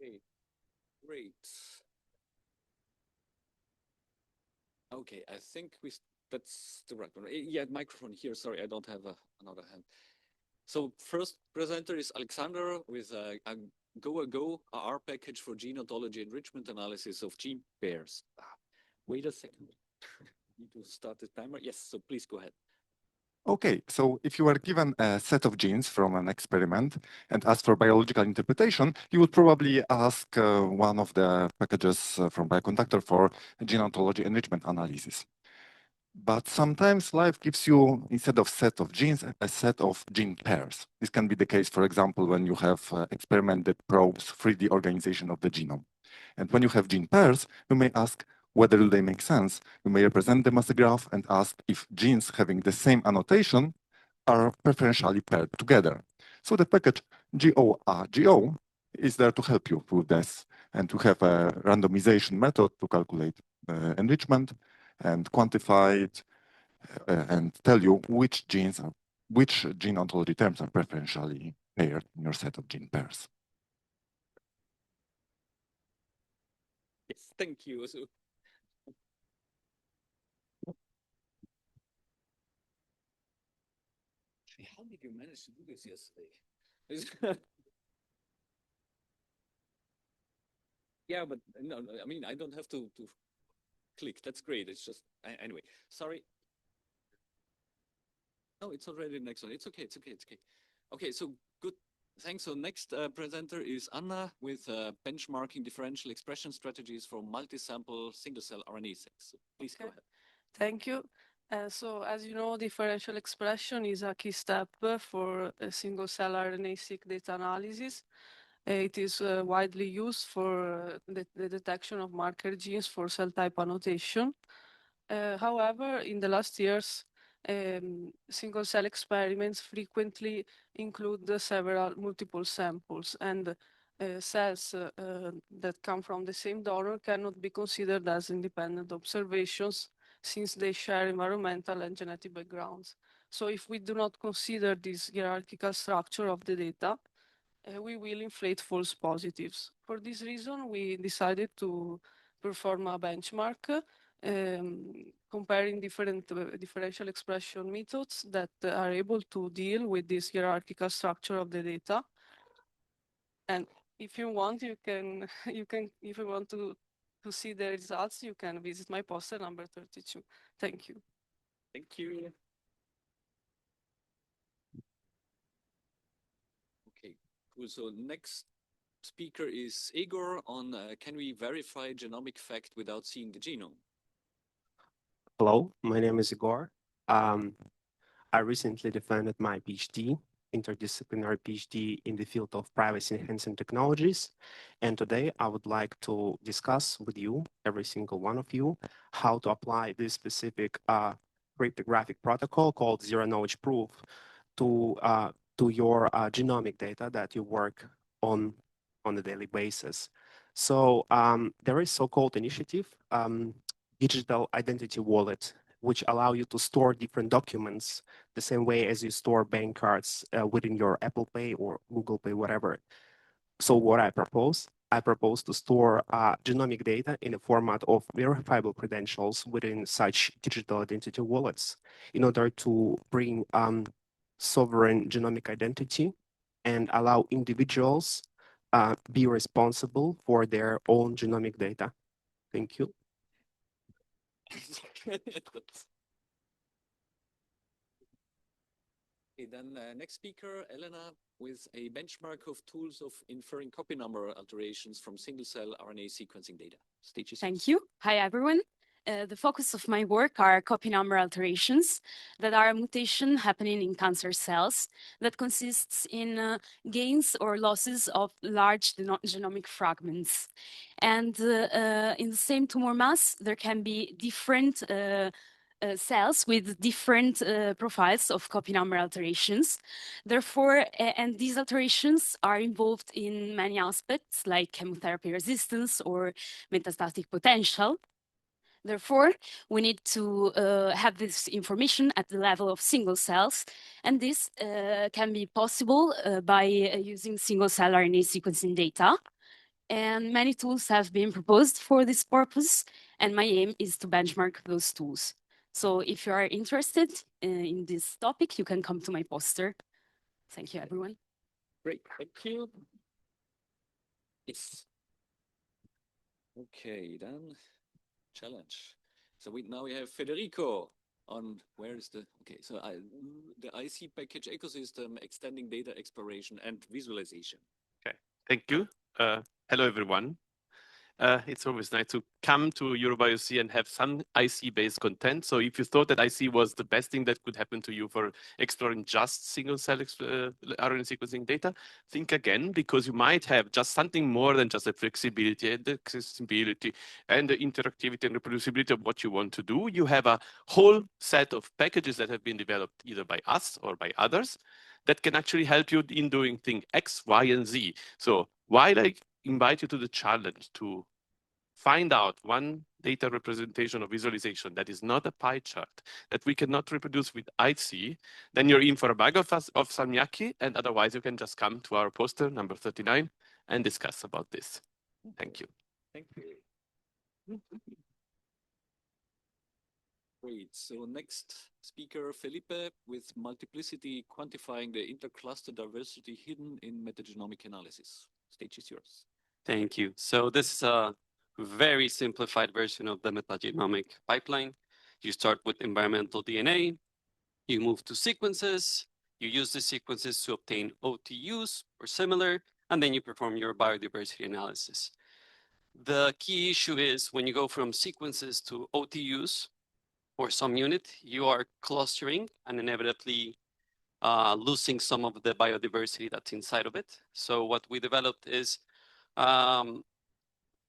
Okay, great. Okay, I think that's the right one. Yeah, microphone here. Sorry, I don't have another hand. So first presenter is Alexander with a Go R package for gene ontology enrichment analysis of gene pairs. Wait a second. Need to start the timer. Yes, so please go ahead. Okay, so if you were given a set of genes from an experiment and asked for biological interpretation, you would probably ask one of the packages from Bioconductor for gene ontology enrichment analysis. But sometimes life gives you, instead of set of genes, a set of gene pairs. This can be the case, for example, when you have experiment that probes 3D organization of the genome. And when you have gene pairs, you may ask, whether they make sense. You may represent them as a graph and ask if genes having the same annotation are preferentially paired together. So the package GORGO is there to help you with this and to have a randomization method to calculate enrichment and quantify it and tell you which gene ontology terms are preferentially paired in your set of gene pairs. Yes, thank you. So, how did you manage to do this yesterday? Yeah, but no, I mean, I don't have to click. That's great. It's just, anyway, sorry. No, it's already the next one. It's okay. It's okay. It's okay. Okay, so good. Thanks. So next presenter is Anna with benchmarking differential expression strategies for multi-sample single-cell RNA-seq. So please go ahead. Thank you. So as you know, differential expression is a key step for single-cell RNA-seq data analysis. It is widely used for the detection of marker genes for cell type annotation. However, in the last years, single-cell experiments frequently include several multiple samples, and cells that come from the same donor cannot be considered as independent observations since they share environmental and genetic backgrounds. So if we do not consider this hierarchical structure of the data, we will inflate false positives. For this reason, we decided to perform a benchmark comparing different differential expression methods that are able to deal with this hierarchical structure of the data. And if you want, if you want to see the results, you can visit my poster number 32. Thank you. Thank you. Okay, cool. So next speaker is Igor on can we verify genomic fact without seeing the genome? Hello, my name is Igor. I recently defended my PhD, interdisciplinary PhD in the field of privacy-enhancing technologies. And today I would like to discuss with you, every single one of you, how to apply this specific cryptographic protocol called zero-knowledge proof to your genomic data that you work on a daily basis. So there is so-called initiative, digital identity wallet, which allow you to store different documents the same way as you store bank cards within your Apple Pay or Google Pay, whatever. So what I propose to store genomic data in a format of verifiable credentials within such digital identity wallets in order to bring sovereign genomic identity and allow individuals be responsible for their own genomic data. Thank you. Okay, then next speaker, Elena, with a benchmark of tools of inferring copy number alterations from single-cell RNA sequencing data. Stage is yours. Thank you. Hi, everyone. The focus of my work are copy number alterations that are a mutation happening in cancer cells that consists in gains or losses of large genomic fragments. And in the same tumor mass, there can be different cells with different profiles of copy number alterations. Therefore, and these alterations are involved in many aspects like chemotherapy resistance or metastatic potential. Therefore, we need to have this information at the level of single cells, and this can be possible by using single-cell RNA sequencing data. And many tools have been proposed for this purpose, and my aim is to benchmark those tools. So if you are interested in this topic, you can come to my poster. Thank you, everyone. Great, thank you. Yes. Okay, then challenge. So now we have Federico on where is the the IC package ecosystem extending data exploration and visualization. Okay, thank you. Hello, everyone. It's always nice to come to EuroBioC and have some IC-based content. So if you thought that IC was the best thing that could happen to you for exploring just single-cell RNA sequencing data, think again, because you might have just something more than just the flexibility and the accessibility and the interactivity and reproducibility of what you want to do. You have a whole set of packages that have been developed either by us or by others that can actually help you in doing thing X, Y, and Z. So while I invite you to the challenge to find out one data representation or visualization that is not a pie chart that we cannot reproduce with IC, then you're in for a bag of salmiakki, and otherwise you can just come to our poster number 39 and discuss about this. Thank you. Thank you. Great. So next speaker, Felipe, with multiplicity quantifying the intercluster diversity hidden in metagenomic analysis. Stage is yours. Thank you. So this is a very simplified version of the metagenomic pipeline. You start with environmental DNA, you move to sequences, you use the sequences to obtain OTUs or similar, and then you perform your biodiversity analysis. The key issue is when you go from sequences to OTUs or some unit, you are clustering and inevitably losing some of the biodiversity that's inside of it. So what we developed is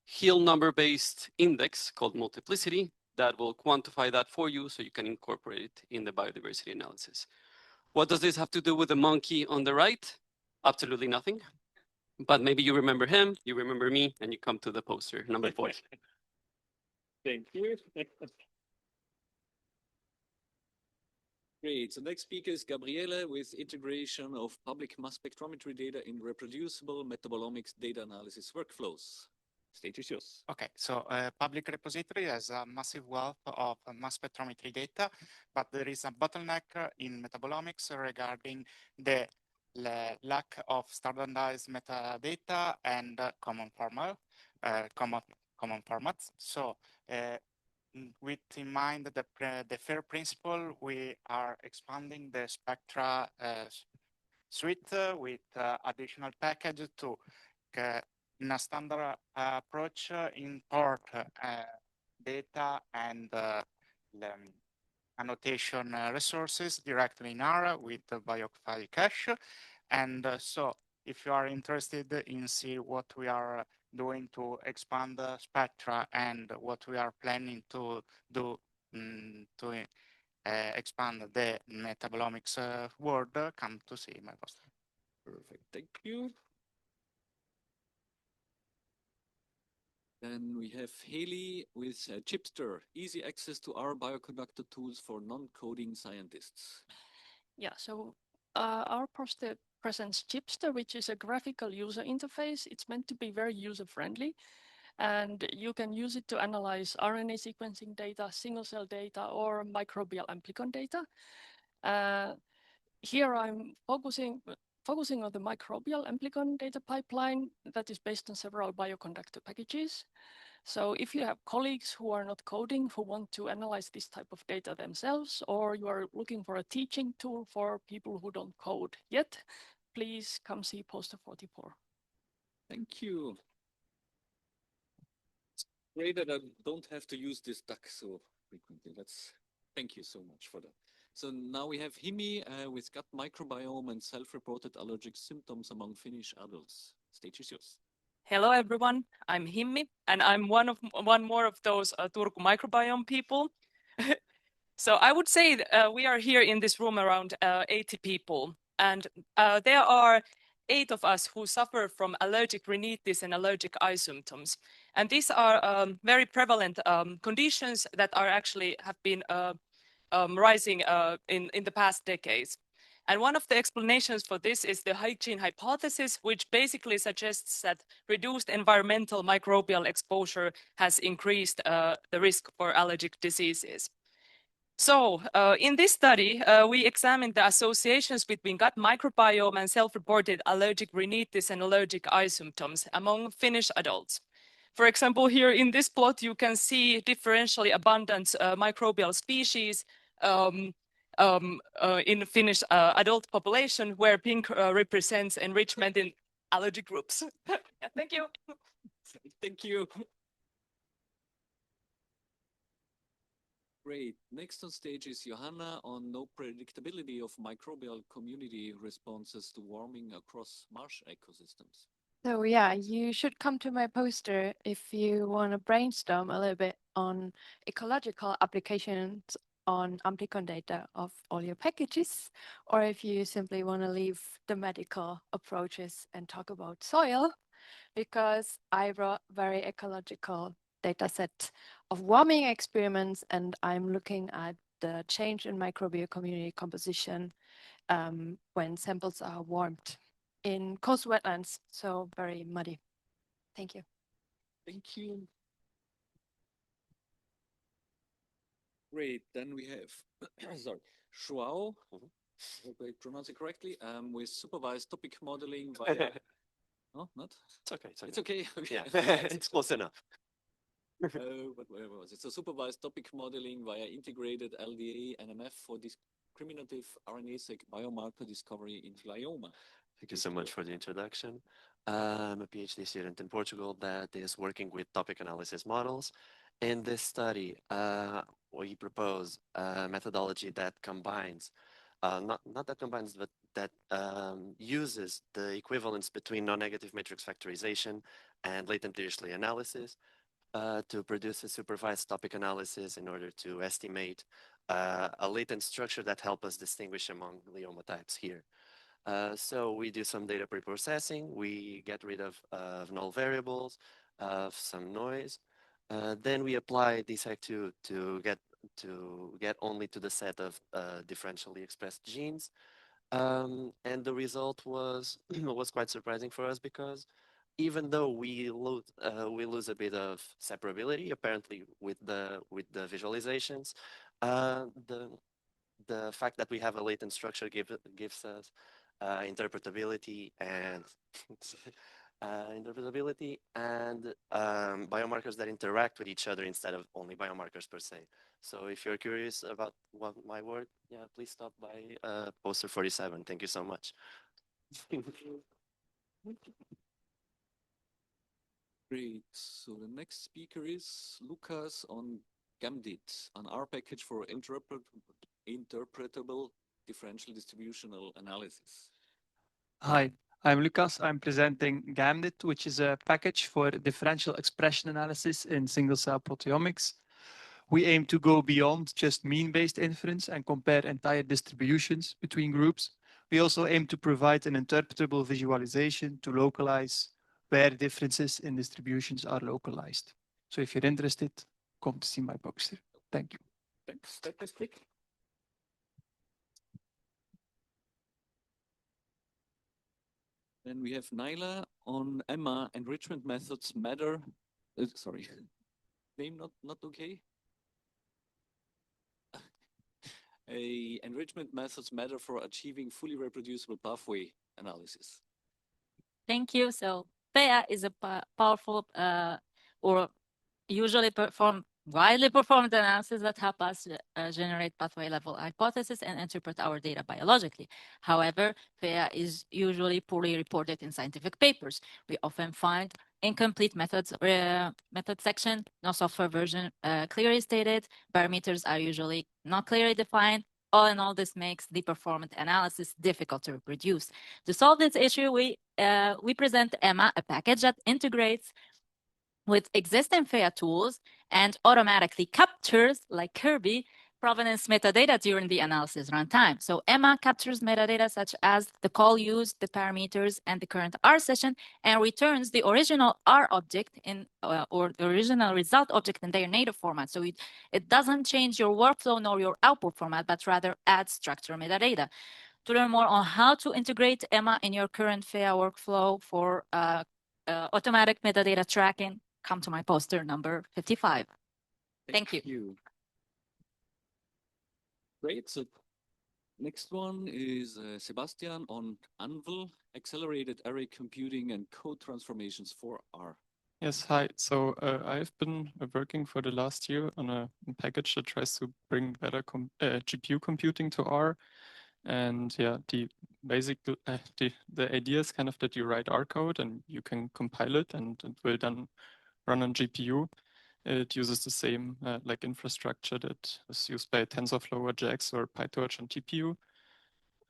Hill number-based index called multiplicity that will quantify that for you so you can incorporate it in the biodiversity analysis. What does this have to do with the monkey on the right? Absolutely nothing. But maybe you remember him, you remember me, and you come to the poster, number 4. Thank you. Great. So next speaker is Gabriele with integration of public mass spectrometry data in reproducible metabolomics data analysis workflows. Stage is yours. Okay, so public repository has a massive wealth of mass spectrometry data, but there is a bottleneck in metabolomics regarding the lack of standardized metadata and common formats. So with in mind the FAIR principle, we are expanding the Spectra suite with additional packages to in a standard approach, import data and annotation resources directly in R with the BioFile cache. And so if you are interested in see what we are doing to expand the Spectra and what we are planning to do to expand the metabolomics world, come to see my poster. Perfect, thank you. Then we have Haley with Chipster, easy access to our bioconductor tools for non-coding scientists. Yeah, so our poster presents Chipster, which is a graphical user interface. It's meant to be very user-friendly, and you can use it to analyze RNA sequencing data, single-cell data, or microbial amplicon data. Here I'm focusing on the microbial amplicon data pipeline that is based on several bioconductor packages. So if you have colleagues who are not coding, who want to analyze this type of data themselves, or you are looking for a teaching tool for people who don't code yet, please come see poster 44. Thank you. It's great that I don't have to use this duck so frequently. Thank you so much for that. So now we have Himi with gut microbiome and self-reported allergic symptoms among Finnish adults. Stage is yours. Hello everyone, I'm Himmi, and I'm one more of those Turku microbiome people. So I would say we are here in this room around 80 people, and there are 8 of us who suffer from allergic rhinitis and allergic eye symptoms. And these are very prevalent conditions that are actually have been rising in the past decades. And one of the explanations for this is the hygiene hypothesis, which basically suggests that reduced environmental microbial exposure has increased the risk for allergic diseases. So in this study, we examined the associations between gut microbiome and self-reported allergic rhinitis and allergic eye symptoms among Finnish adults. For example, here in this plot, you can see differentially abundant microbial species in Finnish adult population, where pink represents enrichment in allergy groups. Yeah, thank you. Thank you. Great. Next on stage is Johanna on no predictability of microbial community responses to warming across marsh ecosystems. So yeah, you should come to my poster if you want to brainstorm a little bit on ecological applications on amplicon data of all your packages, or if you simply want to leave the medical approaches and talk about soil, because I brought very ecological data set of warming experiments, and I'm looking at the change in microbial community composition when samples are warmed in coastal wetlands, so very muddy. Thank you. Thank you. Great. Then we have, sorry, Shuao, hope I pronounce it correctly, with supervised topic modeling via. No, not? It's okay. It's okay. Yeah, it's close enough. But where was it? So supervised topic modeling via integrated LDA NMF for discriminative RNA-seq biomarker discovery in glioma. Thank you so much for the introduction. I'm a PhD student in Portugal that is working with topic analysis models. In this study, we propose a methodology that combines, not that combines, but that uses the equivalence between non-negative matrix factorization and latent Dirichlet analysis to produce a supervised topic analysis in order to estimate a latent structure that helps us distinguish among glioma types here. So we do some data preprocessing, we get rid of null variables, of some noise. Then we apply DSEC2 to get only to the set of differentially expressed genes. And the result was was quite surprising for us because even though we lose a bit of separability apparently with the visualizations, the fact that we have a latent structure gives us interpretability and biomarkers that interact with each other instead of only biomarkers per se. So if you're curious about my work, yeah, please stop by poster 47. Thank you so much. Great. So the next speaker is Lucas on GAMDIT, an R package for interpretable differential distributional analysis. Hi, I'm Lucas. I'm presenting GAMDIT, which is a package for differential expression analysis in single-cell proteomics. We aim to go beyond just mean-based inference and compare entire distributions between groups. We also aim to provide an interpretable visualization to localize where differences in distributions are localized. So if you're interested, come to see my poster. Thank you. Thanks. That was quick. Then we have Naila on Emma enrichment methods matter. Sorry, name not okay. Enrichment methods matter for achieving fully reproducible pathway analysis. Thank you. So PEA is a powerful or usually widely performed analysis that help us generate pathway level hypothesis and interpret our data biologically. However, PEA is usually poorly reported in scientific papers. We often find incomplete methods, method section, no software version clearly stated, parameters are usually not clearly defined. All in all, this makes the performant analysis difficult to reproduce. To solve this issue, we present Emma, a package that integrates with existing FAIR tools and automatically captures, like Kirby, provenance metadata during the analysis runtime. So Emma captures metadata such as the call used, the parameters, and the current R session, and returns the original R object in or the original result object in their native format. So it doesn't change your workflow nor your output format, but rather adds structure metadata. To learn more on how to integrate Emma in your current FEA workflow for automatic metadata tracking, come to my poster number 55. Thank you. Great. So next one is Sebastian on Anvil, accelerated array computing and code transformations for R. Yes, hi. So I've been working for the last year on a package that tries to bring better GPU computing to R. And yeah, the idea is kind of that you write R code and you can compile it and it will then run on GPU. It uses the same like infrastructure that is used by TensorFlow or JAX or PyTorch on TPU.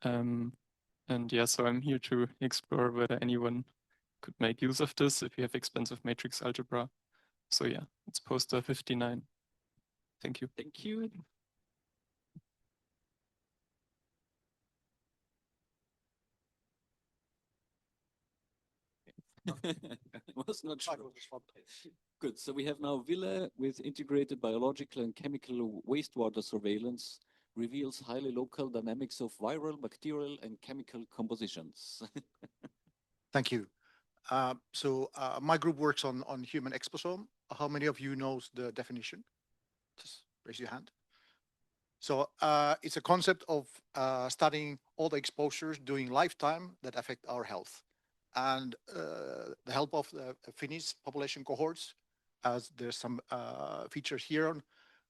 And yeah, so I'm here to explore whether anyone could make use of this if you have expensive matrix algebra. So yeah, it's poster 59. Thank you. Thank you. Was not sure. Good. So we have now Wille with integrated biological and chemical wastewater surveillance, reveals highly local dynamics of viral, bacterial, and chemical compositions. Thank you. My group works on human exposome. How many of you knows the definition? Just raise your hand. So it's a concept of studying all the exposures during lifetime that affect our health. And the help of the Finnish population cohorts, as there's some features here on,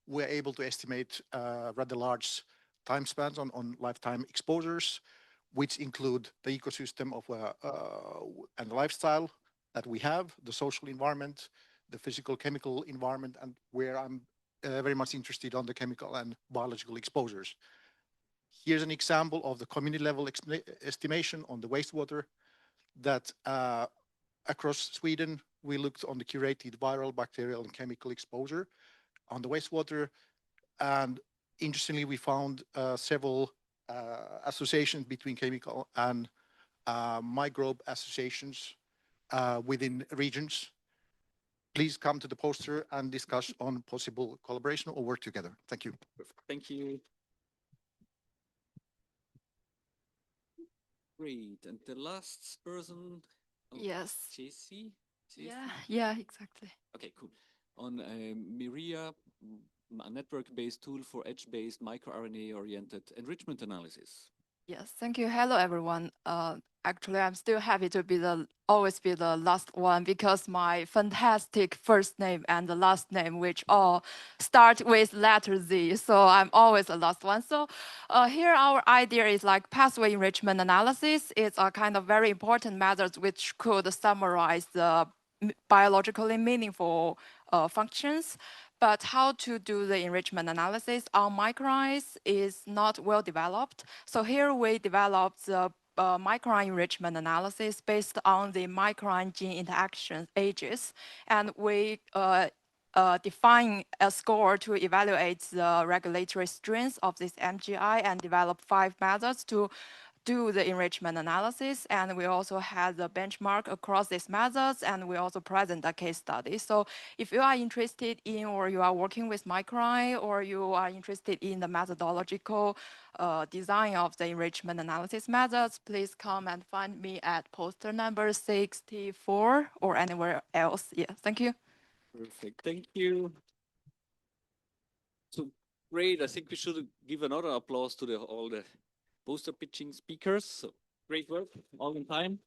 we're able to estimate rather large time spans on lifetime exposures, which include the ecosystem of and the lifestyle that we have, the social environment, the physical chemical environment, and where I'm very much interested on the chemical and biological exposures. Here's an example of the community level estimation on the wastewater that across Sweden, we looked on the curated viral, bacterial, and chemical exposure on the wastewater. And interestingly, we found several associations between chemical and microbe associations within regions. Please come to the poster and discuss on possible collaboration or work together. Thank you. Thank you. Great. And the last person. Yes. JC? Yeah, exactly. Okay, cool. On Miria, a network-based tool for edge-based microRNA-oriented enrichment analysis. Yes, thank you. Hello, everyone. Actually, I'm still happy to always be the last one because my fantastic first name and the last name, which all start with letter Z. So I'm always the last one. So here our idea is like pathway enrichment analysis. It's a kind of very important method which could summarize the biologically meaningful functions. But how to do the enrichment analysis on microRNAs is not well developed. So here we developed the microRNA enrichment analysis based on the microRNA gene interaction ages. And we define a score to evaluate the regulatory strengths of this MGI and develop 5 methods to do the enrichment analysis, and we also had the benchmark across these methods, and we also present a case study. So if you are interested in, or you are working with microRNA, or you are interested in the methodological design of the enrichment analysis methods, please come and find me at poster number 64 or anywhere else. Yeah, thank you. Perfect, thank you. So great, I think we should give another applause to all the poster pitching speakers. So great work, all in time.